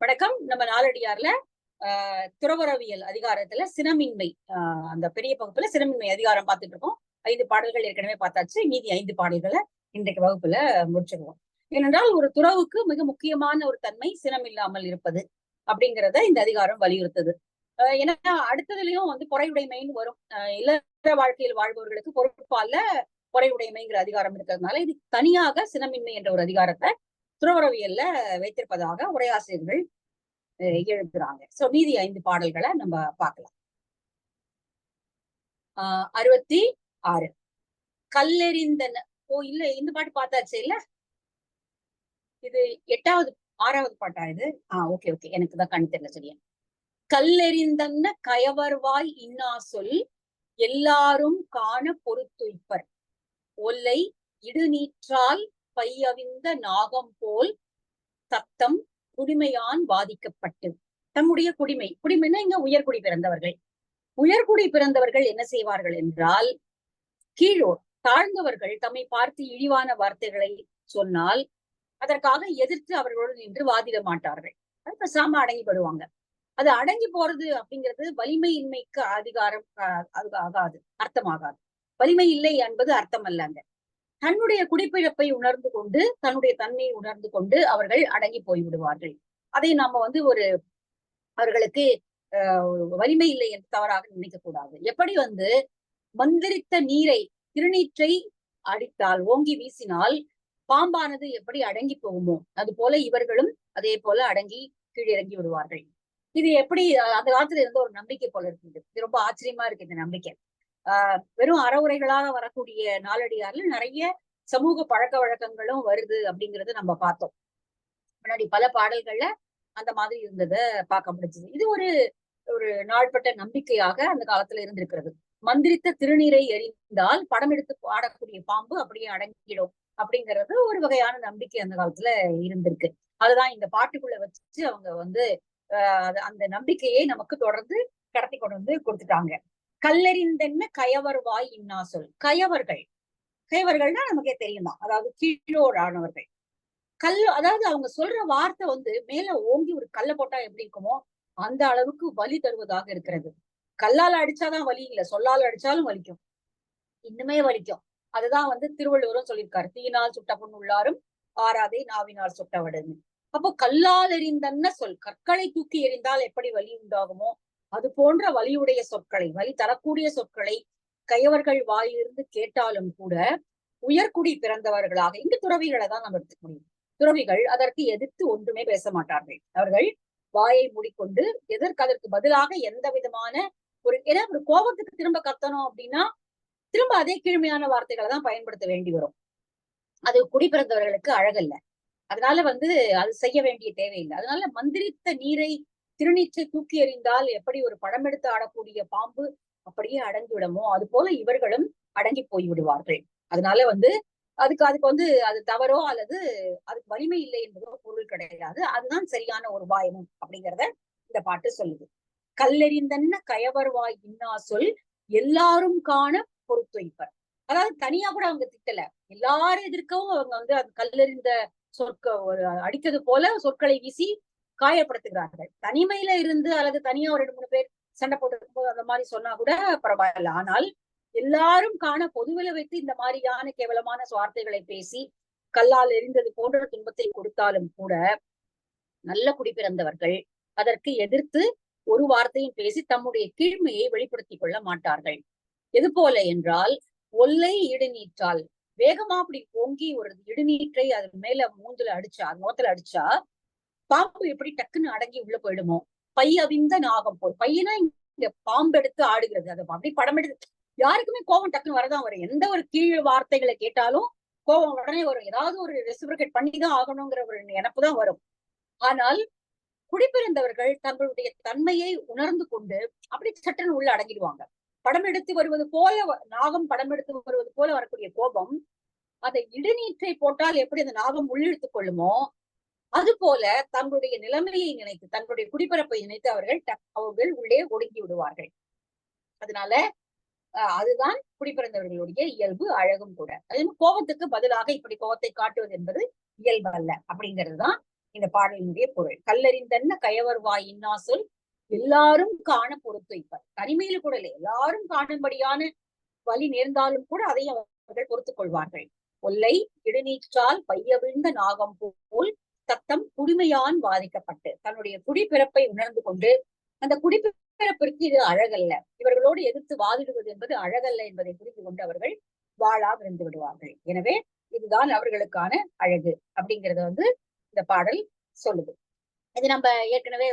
வணக்கம். நம்ம நாலடியார்ல துறவரவியல் அதிகாரத்துல சினமின்மை அந்த பெரிய பகுப்புல சினமின்மை அதிகாரம் பார்த்துட்டு இருக்கோம். 5 பாடல்கள் ஏற்கனவே பார்த்தாச்சு. மீதி 5 பாடல்களை இன்றைக்கு வகுப்புல முடிச்சிருவோம். ஏனென்றால் ஒரு துறவுக்கு மிக முக்கியமான ஒரு தன்மை சினம் இல்லாமல் இருப்பது அப்படிங்கிறத இந்த அதிகாரம் வலியுறுத்துது. ஏன்னா அடுத்ததுலயும் பொறையுடைமைன்னு வரும். இல்லற வாழ்க்கையில் வாழ்பவர்களுக்கு பொறுப்பால பொறையுடைமைங்கிற அதிகாரம் இருக்கிறதுனால இது தனியாக சினமின்மை என்ற ஒரு அதிகாரத்தை துறவரவியல்ல வைத்திருப்பதாக உரையாசிரியர்கள் எழுதுறாங்க. சோ மீதி 5 பாடல்களை நம்ம பார்க்கலாம். 66 கல்லெறிந்தன. இல்ல, இந்த பாட்டு பார்த்தாச்சு இல்ல, இது 6வது பாட்டா இது? ஓகே ஓகே, எனக்கு தான் கண்ணு தெரியல. சரியா, கல்லெறிந்தன்ன கயவர்வாய் இன்னா சொல் எல்லாரும் காண பொறுத்துய்ப்பர் ஒல்லை இடுநீற்றால் பையவிந்த நாகம் போல் தத்தம் குடிமையான் வாதிக்கப்பட்டு. தம்முடைய குடிமைன்னா இங்க உயர்குடி பிறந்தவர்கள். உயர்குடி பிறந்தவர்கள் என்ன செய்வார்கள் என்றால், கீழோர் தாழ்ந்தவர்கள் தம்மை பார்த்து இழிவான வார்த்தைகளை சொன்னால் அதற்காக எதிர்த்து அவர்களோடு நின்று வாதிட மாட்டார்கள். அது பேசாம அடங்கிப்படுவாங்க. அது அடங்கி போறது அப்படிங்கிறது வலிமையின்மைக்கு அதிகாரம் ஆகாது, அர்த்தமாகாது. வலிமை இல்லை என்பது அர்த்தம் அல்லங்க. தன்னுடைய குடிப்பிழப்பை உணர்ந்து கொண்டு, தன்னுடைய தன்மையை உணர்ந்து கொண்டு அவர்கள் அடங்கி போய்விடுவார்கள். அதை நாம அவர்களுக்கு வலிமை இல்லை என்று தவறாக நினைக்க கூடாது. எப்படி மந்திரித்த நீரை, திருநீற்றை அடித்தால், ஓங்கி வீசினால் பாம்பானது எப்படி அடங்கி போகுமோ அது போல இவர்களும் அதே போல அடங்கி கீழிறங்கி விடுவார்கள். இது எப்படி அந்த காலத்துல இருந்த ஒரு நம்பிக்கை போல இருக்குது. இது ரொம்ப ஆச்சரியமா இருக்கு இந்த நம்பிக்கை. வெறும் அறவுரைகளாக வரக்கூடிய நாலடியார்ல நிறைய சமூக பழக்க வழக்கங்களும் வருது அப்படிங்கறது நம்ம பார்த்தோம். முன்னாடி பல பாடல்கள்ல அந்த மாதிரி இருந்ததை பார்க்க முடிஞ்சது. இது ஒரு நாள்பட்ட நம்பிக்கையாக அந்த காலத்துல இருந்திருக்கிறது. மந்திரித்த திருநீரை எறிந்தால் படம் எடுத்து பாடக்கூடிய பாம்பு அப்படியே அடங்கிடும் அப்படிங்கிறது ஒரு வகையான நம்பிக்கை அந்த காலத்துல இருந்திருக்கு. அதுதான் இந்த பாட்டுக்குள்ள வச்சு அவங்க அந்த நம்பிக்கையை நமக்கு தொடர்ந்து கடத்தி கொண்டு கொடுத்துட்டாங்க. கல்லெறிந்தென்ன கயவர் வாய் இன்னா சொல். கயவர்கள்னா நமக்கே தெரியுமா, அதாவது கீழோரானவர்கள். அதாவது அவங்க சொல்ற வார்த்தை மேல ஓங்கி ஒரு கல்லை போட்டா எப்படி இருக்குமோ அந்த அளவுக்கு வலி தருவதாக இருக்கிறது. கல்லால அடிச்சாதான் வலி இல்ல, சொல்லால் அடிச்சாலும் வலிக்கும், இன்னுமே வலிக்கும். அதுதான் திருவள்ளுவரும் சொல்லியிருக்காரு, தீயினால் சுட்ட புண் உள்ளாரும் ஆறாதே நாவினால் சுட்டவடுன்னு. அப்போ கல்லால் எறிந்தன்ன சொல், கற்களை தூக்கி எறிந்தால் எப்படி வலி உண்டாகுமோ அது போன்ற வலியுடைய சொற்களை, வலி தரக்கூடிய சொற்களை கயவர்கள் வாயிலிருந்து கேட்டாலும் கூட உயர்குடி பிறந்தவர்களாக, இங்கு துறவிகளை தான் நம்ம எடுத்துக்க முடியும். துறவிகள் அதற்கு எதிர்த்து ஒன்றுமே பேச மாட்டார்கள். அவர்கள் வாயை மூடிக்கொண்டு அதற்கு பதிலாக எந்த விதமான ஏன்னா ஒரு கோபத்துக்கு திரும்ப கத்தணும் அப்படின்னா திரும்ப அதே கீழ்மையான வார்த்தைகளை தான் பயன்படுத்த வேண்டி வரும். அது குடிப்பிறந்தவர்களுக்கு அழகல்ல. அதனால அது செய்ய வேண்டிய தேவையில்லை. அதனால மந்திரித்த நீரை, திருநீற்றை தூக்கி எறிந்தால் எப்படி ஒரு படம் எடுத்து ஆடக்கூடிய பாம்பு அப்படியே அடங்கிவிடமோ அது போல இவர்களும் அடங்கி போய் விடுவார்கள். அதனால அதுக்கு அது தவறோ அல்லது அதுக்கு வலிமை இல்லை என்பதோ பொருள் கிடையாது. அதுதான் சரியான ஒரு உபாயமும் அப்படிங்கிறத இந்த பாட்டு சொல்லுது. கல்லெறிந்தன்ன கயவர்வாய் இன்னா சொல் எல்லாரும் காண பொறுத்துய்ப்பர். அதாவது தனியா கூட அவங்க திட்டல, எல்லாரும் எதிர்க்கவும் அவங்க அது கல்லெறிந்த ஒரு அடித்தது போல சொற்களை வீசி காயப்படுத்துகிறார்கள். தனிமையில இருந்து அல்லது தனியா ஒரு 2-3 பேர் சண்டை போட்டு அந்த மாதிரி சொன்னா கூட பரவாயில்ல. ஆனால் எல்லாரும் காண பொதுவில வைத்து இந்த மாதிரியான கேவலமான வார்த்தைகளை பேசி கல்லால் எரிந்தது போன்ற துன்பத்தை கொடுத்தாலும் கூட நல்ல குடிப்பிறந்தவர்கள் அதற்கு எதிர்த்து ஒரு வார்த்தையும் பேசி தம்முடைய கீழ்மையை வெளிப்படுத்திக் கொள்ள மாட்டார்கள். எது போல என்றால், ஒல்லை இடுநீற்றால், வேகமா அப்படி பொங்கி ஒரு இடுநீற்றை அது மேல மூஞ்சில அடிச்சா, முகத்துல அடிச்சா பாம்பு எப்படி டக்குன்னு அடங்கி உள்ள போயிடுமோ, பையவிந்த நாகம் போல். பையனா இங்க பாம்பு எடுத்து ஆடுகிறது. அது அப்படி படம் எடுத்து யாருக்குமே கோபம் டக்குன்னு வரதான் வரும். எந்த ஒரு கீழ் வார்த்தைகளை கேட்டாலும் கோபம் உடனே வரும். ஏதாவது ஒரு ரெசிப்ரோகேட் பண்ணிதான் ஆகணுங்கிற ஒரு நினைப்பு தான் வரும். ஆனால் குடிப்பிறந்தவர்கள் தங்களுடைய தன்மையை உணர்ந்து கொண்டு அப்படி சட்டன்னு உள்ள அடங்கிடுவாங்க. படம் எடுத்து வருவது போல, நாகம் படம் எடுத்து வருவது போல வரக்கூடிய கோபம், அதை இடுநீற்றை போட்டால் எப்படி அந்த நாகம் உள்ளிழுத்துக் கொள்ளுமோ அது போல தங்களுடைய நிலைமையை நினைத்து, தங்களுடைய குடிப்பிறப்பை நினைத்து அவர்கள் உள்ளே ஒடுங்கி விடுவார்கள். அதனால அதுதான் குடிப்பிறந்தவர்களுடைய இயல்பு, அழகும் கூட. அது கோபத்துக்கு பதிலாக இப்படி கோபத்தை காட்டுவது என்பது இயல்பு அல்ல அப்படிங்கிறதுதான் இந்த பாடலினுடைய பொருள். கல்லறிந்தன்ன கயவர்வாய் இன்னா சொல் எல்லாரும் காண பொறுத்துய்ப்பர். தனிமையில கூட இல்லை, எல்லாரும் காணும்படியான வலி நேர்ந்தாலும் கூட அதையும் அவர்கள் பொறுத்துக் கொள்வார்கள். ஒல்லை இடுநீற்றால் பைய விழுந்த நாகம் போல் தத்தம் குடிமையான் பாதிக்கப்பட்டு தன்னுடைய குடிப்பிறப்பை உணர்ந்து கொண்டு, அந்த குடிப்பிறப்பிற்கு இது அழகல்ல, இவர்களோடு எதிர்த்து வாதிடுவது என்பது அழகல்ல என்பதை புரிந்து கொண்டு அவர்கள் வாழா விருந்து விடுவார்கள். எனவே இதுதான் அவர்களுக்கான அழகு அப்படிங்கறத இந்த பாடல் சொல்லுது. இது நம்ம ஏற்கனவே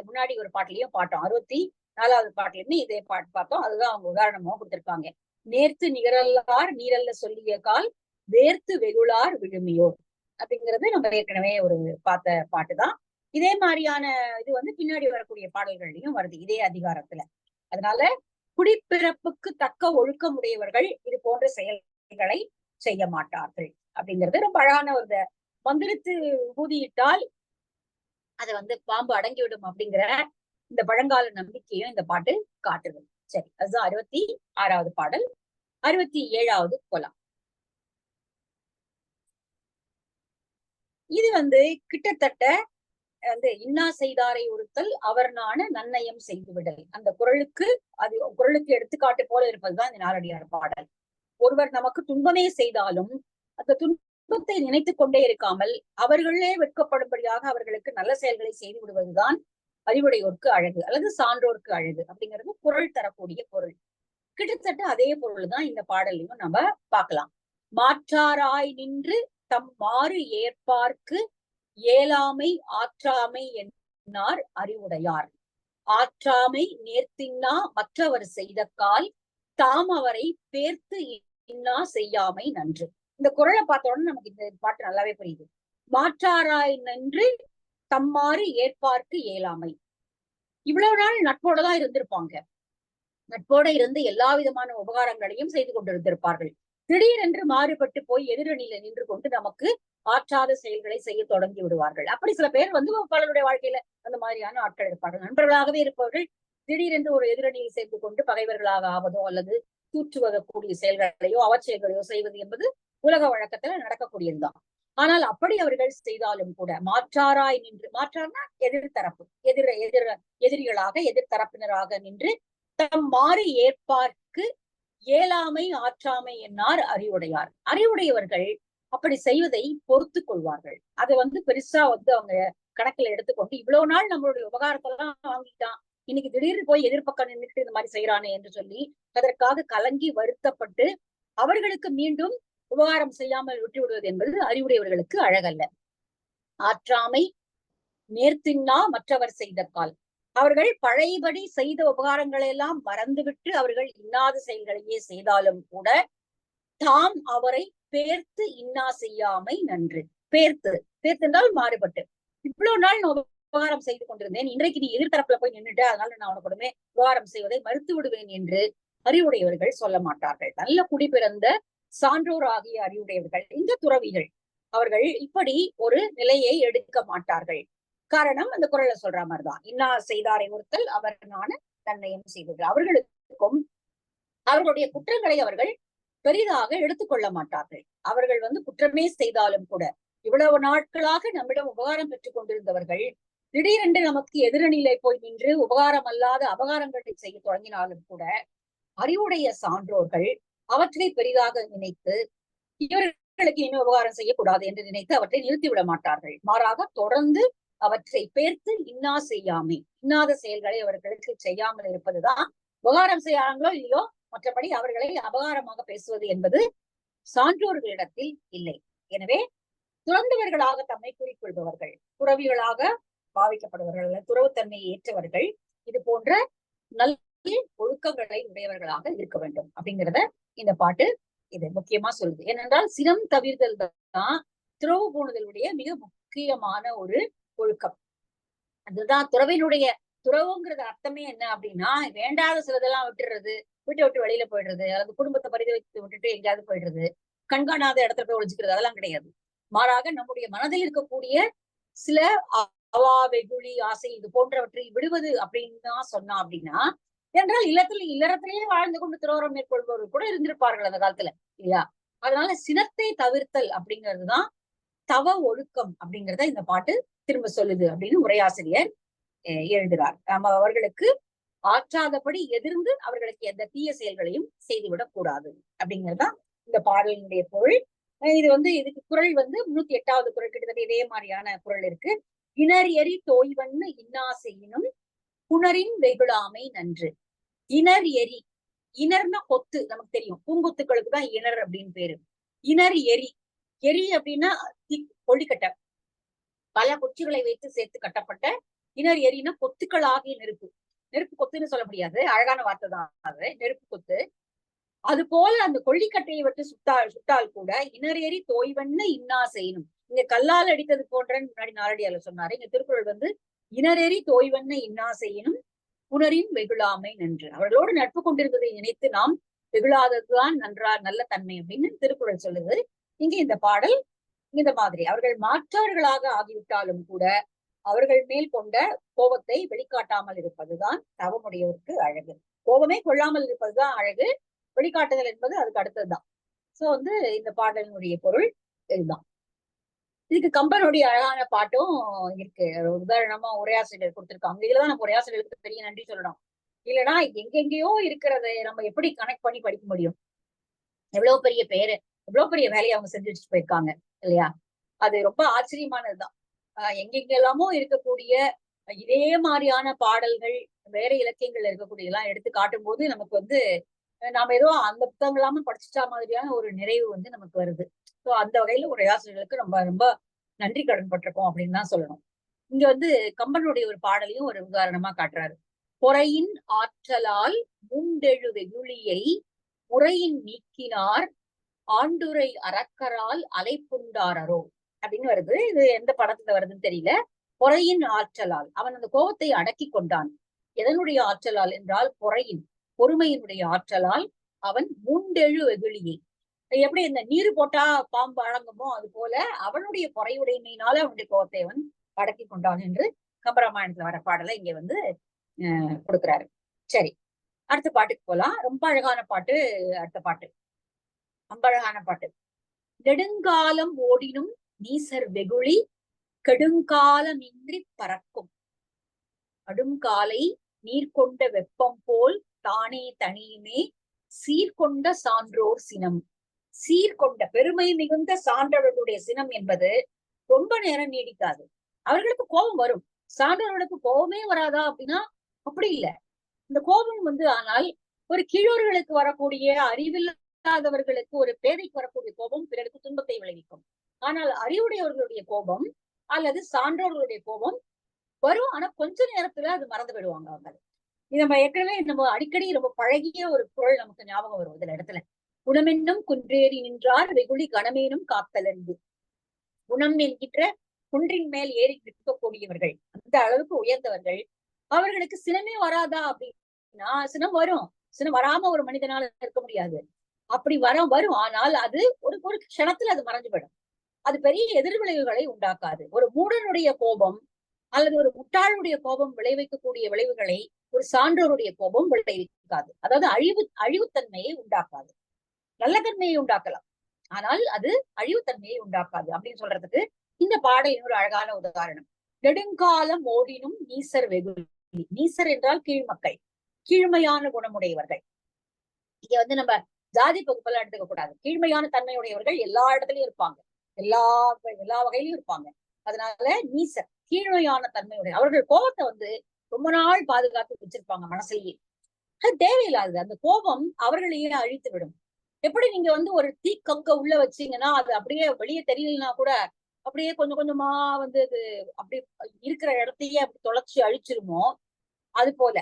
முன்னாடி ஒரு பாட்டிலையும் பாட்டோம். 64வது பாட்டிலுமே இதே பாட்டு பார்த்தோம். அதுதான் அவங்க உதாரணமா கொடுத்திருக்காங்க. நேர்த்து நிகரல்லார் நீரல்ல சொல்லிய கால் வேர்த்து வெகுளார் விழுமியோர் அப்படிங்கிறது நம்ம ஏற்கனவே ஒரு பார்த்த பாட்டுதான். இதே மாதிரியான இது பின்னாடி வரக்கூடிய பாடல்கள்லயும் வருது இதே அதிகாரத்துல. அதனால குடிப்பிறப்புக்கு தக்க ஒழுக்கமுடையவர்கள் இது போன்ற செயல்களை செய்ய மாட்டார்கள் அப்படிங்கிறது ரொம்ப அழகான ஒரு மந்திரத்து ஊதியிட்டால் அதை பாம்பு அடங்கிவிடும் அப்படிங்கிற இந்த பழங்கால நம்பிக்கையும் இந்த பாட்டு காட்டுது. சரி, அதுதான் 66வது பாடல். 67வது கொலாம். இது கிட்டத்தட்ட இன்னா செய்தாரை ஒருத்தல் அவர் நாண நன்னயம் செய்து விடல் அந்த குறளுக்கு எடுத்துக்காட்டு போல இருப்பதுதான் இந்த நாலடியார் பாடல். ஒருவர் நமக்கு துன்பமே செய்தாலும் அந்த துன்பத்தை நினைத்துக் கொண்டே இருக்காமல் அவர்களே வெட்கப்படும்படியாக அவர்களுக்கு நல்ல செயல்களை செய்து விடுவதுதான் அறிவுடையோருக்கு அழகு அல்லது சான்றோருக்கு அழகு அப்படிங்கிறது குறள் தரக்கூடிய பொருள். கிட்டத்தட்ட அதே பொருள் தான் இந்த பாடலையும் நம்ம பார்க்கலாம். மாற்றாராய் நின்று தம் மாறு ஏற்பார்க்கு ஏலாமை ஆற்றாமை என்னார் அறிவுடையார். ஆற்றாமை நேர்த்தின்னா மற்றவர் செய்த கால் தாம் அவரை பேர்த்து இன்னா செய்யாமை நன்று. இந்த குறளை பார்த்த உடனே நமக்கு இந்த பாட்டு நல்லாவே புரியுது. மாற்றாராய் நின்று தம்மாறு ஏற்பார்க்கு ஏலாமை. இவ்வளவு நாள் நட்போடதான் இருந்திருப்பாங்க. நட்போட இருந்து எல்லா விதமான உபகாரங்களையும் செய்து கொண்டிருந்திருப்பார்கள். திடீரென்று மாறுபட்டு போய் எதிரணியில நின்று கொண்டு நமக்கு ஆற்றாத செயல்களை செய்ய தொடங்கி விடுவார்கள். அப்படி சில பேர் பலருடைய வாழ்க்கையில அந்த மாதிரியான ஆட்கள் இருப்பார்கள். நண்பர்களாகவே இருப்பவர்கள் திடீரென்று ஒரு எதிரணியில் சேர்ந்து கொண்டு பகைவர்களாக ஆவதோ அல்லது தூற்றுவதற்கூடிய செயல்களையோ அவச்செயல்களையோ செய்வது என்பது உலக வழக்கத்துல நடக்கக்கூடியதுதான். ஆனால் அப்படி அவர்கள் செய்தாலும் கூட மாற்றாராய் நின்று, மாற்றார்னா எதிர்த்தரப்பு, எதிரிகளாக எதிர்த்தரப்பினராக நின்று தம் மாறி ஏற்பார்க்கு ஏலாமை ஆற்றாமை என்னார் அறிவுடையார். அறிவுடையவர்கள் அப்படி செய்வதை பொறுத்து கொள்வார்கள். அதை பெருசா அவங்க கணக்குல எடுத்துக்கொண்டு இவ்வளவு நாள் நம்மளுடைய உபகாரத்தெல்லாம் வாங்கிட்டான், இன்னைக்கு திடீர்னு போய் எதிர்பக்கம் நின்றுட்டு இந்த மாதிரி செய்யறானே என்று சொல்லி அதற்காக கலங்கி வருத்தப்பட்டு அவர்களுக்கு மீண்டும் உபகாரம் செய்யாமல் விட்டு விடுவது என்பது அறிவுடையவர்களுக்கு அழகல்ல. ஆற்றாமை நேர்த்தின்னா மற்றவர் செய்த கால். அவர்கள் பழையபடி செய்த உபகாரங்களை எல்லாம் மறந்துவிட்டு அவர்கள் இன்னாத செயல்களையே செய்தாலும் கூட தாம் அவரை பேர்த்து இன்னா செய்யாமை நன்று. பேர்த்து என்றால் மாறுபட்டு, இவ்வளவு நாள் நான் உபகாரம் செய்து கொண்டிருந்தேன், இன்றைக்கு நீ எதிர்த்தரப்புல போய் நின்றுட்டு அதனால நான் உனக்குடமே உபகாரம் செய்வதை மறுத்து விடுவேன் என்று அறிவுடையவர்கள் சொல்ல மாட்டார்கள். நல்ல குடிபிறந்த சான்றோர் ஆகிய அறிவுடையவர்கள், இந்த துறவிகள், அவர்கள் இப்படி ஒரு நிலையை எடுக்க மாட்டார்கள். காரணம் அந்த குறளை சொல்ற மாதிரிதான். இன்னா செய்தாரை ஒருத்தல் அவர் நாண நன்னயம் செய்தது. அவர்களுக்கும் அவர்களுடைய குற்றங்களை அவர்கள் பெரிதாக எடுத்துக்கொள்ள மாட்டார்கள். அவர்கள் குற்றமே செய்தாலும் கூட இவ்வளவு நாட்களாக நம்மிடம் உபகாரம் பெற்றுக் கொண்டிருந்தவர்கள் திடீரென்று நமக்கு எதிரணியிலே போய் நின்று உபகாரம் அல்லாத அபகாரங்களை செய்ய தொடங்கினாலும் கூட அறிவுடைய சான்றோர்கள் அவற்றை பெரிதாக நினைத்து இவர்களுக்கு இன்னும் உபகாரம் செய்யக்கூடாது என்று நினைத்து அவற்றை நிறுத்திவிட மாட்டார்கள். மாறாக தொடர்ந்து அவற்றை பேர்த்து இன்னா செய்யாமை, இன்னாத செயல்களை அவர்களுக்கு செய்யாமல் இருப்பதுதான். உபகாரம் செய்யாங்களோ இல்லையோ, மற்றபடி அவர்களை அபகாரமாக பேசுவது என்பது சான்றோர்களிடத்தில் இல்லை. எனவே துறந்தவர்களாக தம்மை குறிக்கொள்பவர்கள், துறவிகளாக பாவிக்கப்படுபவர்கள், துறவுத்தன்மையை ஏற்றவர்கள் இது போன்ற நல்ல ஒழுக்கங்களை உடையவர்களாக இருக்க வேண்டும் அப்படிங்கிறத இந்த பாட்டு இது முக்கியமா சொல்லுது. ஏனென்றால் சினம் தவிர்தல் தான் துறவு பூணுதலுடைய மிக முக்கியமான ஒரு ஒழுக்கம். அதுதான் துறவினுடைய துறவுங்கிறது அர்த்தமே என்ன அப்படின்னா, வேண்டாத சிலதெல்லாம் விட்டுறது, விட்டு வெளியில போயிடுறது, அல்லது குடும்பத்தை பரிதவித்து விட்டுட்டு எங்கேயாவது போயிடுறது, கண்காணாத இடத்துல போய் ஒழிச்சுக்கிறது, அதெல்லாம் கிடையாது. மாறாக நம்முடைய மனதில் இருக்கக்கூடிய சில அவா வெகுளி ஆசை இது போன்றவற்றை விடுவது அப்படின்னு தான் சொன்னா அப்படின்னா, என்றால் இல்லறத்திலேயே வாழ்ந்து கொண்டு துறவரம் மேற்கொள்பவர்கள் கூட இருந்திருப்பார்கள் அந்த காலத்துல, இல்லையா? அதனால சினத்தை தவிர்த்தல் அப்படிங்கிறதுதான் தவ ஒழுக்கம் அப்படிங்கிறத இந்த பாட்டு திரும்ப சொல்லுது அப்படின்னு உரையாசிரியர் எழுதுகிறார். நம்ம அவர்களுக்கு ஆற்றாதபடி எதிர்ந்து அவர்களுக்கு எந்த தீய செயல்களையும் செய்துவிடக் கூடாது அப்படிங்கிறதுதான் இந்த பாடலினுடைய பொருள். இது இதுக்கு குறள் 308வது குறள், கிட்டத்தட்ட இதே மாதிரியான குறள் இருக்கு. இணர் எரி தோய்வன்னு இன்னா செய்யினும் புணரின் வெகுளாமை நன்று. இணர் எரி, இணர்னா கொத்து, நமக்கு தெரியும், பூங்கொத்துக்களுக்கு தான் இணர் அப்படின்னு பேரு. இணர் எரி, எரி அப்படின்னா கொள்ளிக்கட்டை, பல குச்சிகளை வைத்து சேர்த்து கட்டப்பட்ட. இணர் எரினா கொத்துக்களாகிய நெருப்பு. நெருப்பு கொத்துன்னு சொல்ல முடியாது, அழகான வார்த்தை தான் அது, நெருப்பு கொத்து. அது போல அந்த கொள்ளிக்கட்டையை விட்டு சுட்டால் கூட இணர் எரி தோய்வன்னு இன்னா செய்யணும். இங்க கல்லால் அடித்தது போன்றன்னு முன்னாடி நாரடியால சொன்னாரு. இங்க திருக்குறள் இணரெறி தோய்வன்னு இன்னா செய்யணும் புணரின் வெகுளாமை நன்று. அவர்களோடு நட்பு கொண்டிருந்ததை நினைத்து நாம் வெகுளாததுதான் நல்ல தன்மை அப்படின்னு திருக்குறள் சொல்லுது. இங்க இந்த பாடல் இந்த மாதிரி அவர்கள் மாற்றார்களாக ஆகிவிட்டாலும் கூட அவர்கள் மேல் கொண்ட கோபத்தை வெளிக்காட்டாமல் இருப்பதுதான் தவமுடையவருக்கு அழகு. கோபமே கொள்ளாமல் இருப்பதுதான் அழகு, வெளிக்காட்டுதல் என்பது அதுக்கு அடுத்ததுதான். சோ இந்த பாடலினுடைய பொருள் இதுதான். இதுக்கு கம்பனுடைய அழகான பாட்டும் இருக்கு. உதாரணமா உரையாசிரியர் கொடுத்திருக்காங்க. இதுலதான் நம்ம உரையாசிரியர்களுக்கு பெரிய நன்றி சொல்லணும். இல்லைன்னா எங்கெங்கேயோ இருக்கிறத நம்ம எப்படி கனெக்ட் பண்ணி படிக்க முடியும்? எவ்வளவு பெரிய பேரு, எவ்வளவு பெரிய வேலையை அவங்க செஞ்சு வச்சுட்டு போயிருக்காங்க இல்லையா? அது ரொம்ப ஆச்சரியமானதுதான். எங்கெங்கெல்லாமோ இருக்கக்கூடிய இதே மாதிரியான பாடல்கள் வேற இலக்கியங்கள்ல இருக்கக்கூடிய எல்லாம் எடுத்து காட்டும் போது நமக்கு நாம ஏதோ அந்த புத்தகம் இல்லாம படிச்சுட்டா மாதிரியான ஒரு நிறைவு நமக்கு வருது. ஸோ அந்த வகையில உரையாசிரியர்களுக்கு ரொம்ப ரொம்ப நன்றி கடன் பட்டிருக்கோம் அப்படின்னு தான் சொல்லணும். இங்க கம்பனுடைய ஒரு பாடலையும் ஒரு உதாரணமா காட்டுறாரு. பொறையின் ஆற்றலால் மூண்டெழு வெகுளியை முறையின் நீக்கினார் ஆண்டுரை அறக்கரால் அலைப்புண்டாரோ அப்படின்னு வருது. இது எந்த படத்துல வருதுன்னு தெரியல. பொறையின் ஆற்றலால் அவன் அந்த கோபத்தை அடக்கி கொண்டான். எதனுடைய ஆற்றலால் என்றால் பொறுமையினுடைய ஆற்றலால் அவன் மூண்டெழு வெகுளியை, எப்படி இந்த நீர் போட்டா பாம்பு அடங்குமோ அது போல அவனுடைய பொறையுடைமையினால அவனுடைய கோபத்தை அவன் அடக்கி கொண்டான் என்று கம்பராமாயணத்துல வர பாடலை இங்க கொடுக்கிறாரு. சரி, அடுத்த பாட்டுக்கு போலாம். ரொம்ப அழகான பாட்டு அடுத்த பாட்டு, ரொம்ப அழகான பாட்டு. நெடுங்காலம் ஓடினும் நீசர் வெகுளி கெடுங்காலமின்றி பறக்கும். அடுங்காலை நீர்கொண்ட வெப்பம் போல் தானே தனியுமே சீர்கொண்ட சான்றோர் சினம். சீர்கொண்ட பெருமை மிகுந்த சான்றவர்களுடைய சினம் என்பது ரொம்ப நேரம் நீடிக்காது. அவர்களுக்கு கோபம் வரும். சான்றவர்களுக்கு கோபமே வராதா அப்படின்னா அப்படி இல்லை. இந்த கோபம் ஆனால் ஒரு கீழோர்களுக்கு வரக்கூடிய அறிவில்லாதவர்களுக்கு, ஒரு பேதைக்கு வரக்கூடிய கோபம் பிறருக்கு துன்பத்தை விளைவிக்கும். ஆனால் அறிவுடையவர்களுடைய கோபம் அல்லது சான்றோர்களுடைய கோபம் வரும். ஆனா கொஞ்ச நேரத்துல அது மறந்து விடுவாங்க அவங்க. இது நம்ம ஏற்கனவே நம்ம அடிக்கடி ரொம்ப பழகிய ஒரு குறள் நமக்கு ஞாபகம் வரும் இதுல இடத்துல. குணமென்னும் குன்றேறி நின்றார் வெகுளி கணமேனும் காத்தலன்பு. குணம் என்கின்ற குன்றின் மேல் ஏறி நிற்கக்கூடியவர்கள், அந்த அளவுக்கு உயர்ந்தவர்கள், அவர்களுக்கு சினமே வராதா அப்படின்னா சினம் வரும். சினம் வராம ஒரு மனிதனால இருக்க முடியாது. அப்படி வரும். ஆனால் அது ஒரு ஒரு க்ஷணத்துல அது மறைஞ்சுவிடும். அது பெரிய எதிர்விளைவுகளை உண்டாக்காது. ஒரு மூடனுடைய கோபம் அல்லது ஒரு முட்டாளுடைய கோபம் விளைவிக்கக்கூடிய விளைவுகளை ஒரு சான்றோருடைய கோபம் விளைவிக்காது. அதாவது அழிவுத்தன்மையை உண்டாக்காது. நல்ல தன்மையை உண்டாக்கலாம், ஆனால் அது அழிவுத்தன்மையை உண்டாக்காது அப்படின்னு சொல்றதுக்கு இந்த பாடல் இன்னொரு அழகான உதாரணம். நெடுங்காலம் ஓடினும் நீசர் வெகுளி. நீசர் என்றால் கீழ்மக்கள், கீழ்மையான குணமுடையவர்கள். இங்க நம்ம ஜாதி பகுப்பெல்லாம் எடுத்துக்க கூடாது. கீழ்மையான தன்மையுடையவர்கள் எல்லா இடத்துலயும் இருப்பாங்க, எல்லா வகையிலும் இருப்பாங்க. அதனால நீசர் கீழ்மையான தன்மையுடைய அவர்கள் கோபத்தை ரொம்ப நாள் பாதுகாத்து வச்சிருப்பாங்க மனசுலயே. அது தேவையில்லாது. அந்த கோபம் அவர்களையே அழித்து விடும். எப்படி நீங்க ஒரு தீக்கங்க உள்ள வச்சீங்கன்னா அது அப்படியே வெளியே தெரியலன்னா கூட அப்படியே கொஞ்சம் கொஞ்சமா அது அப்படி இருக்கிற இடத்தையே அப்படி தொலைச்சு அழிச்சிருமோ, அது போல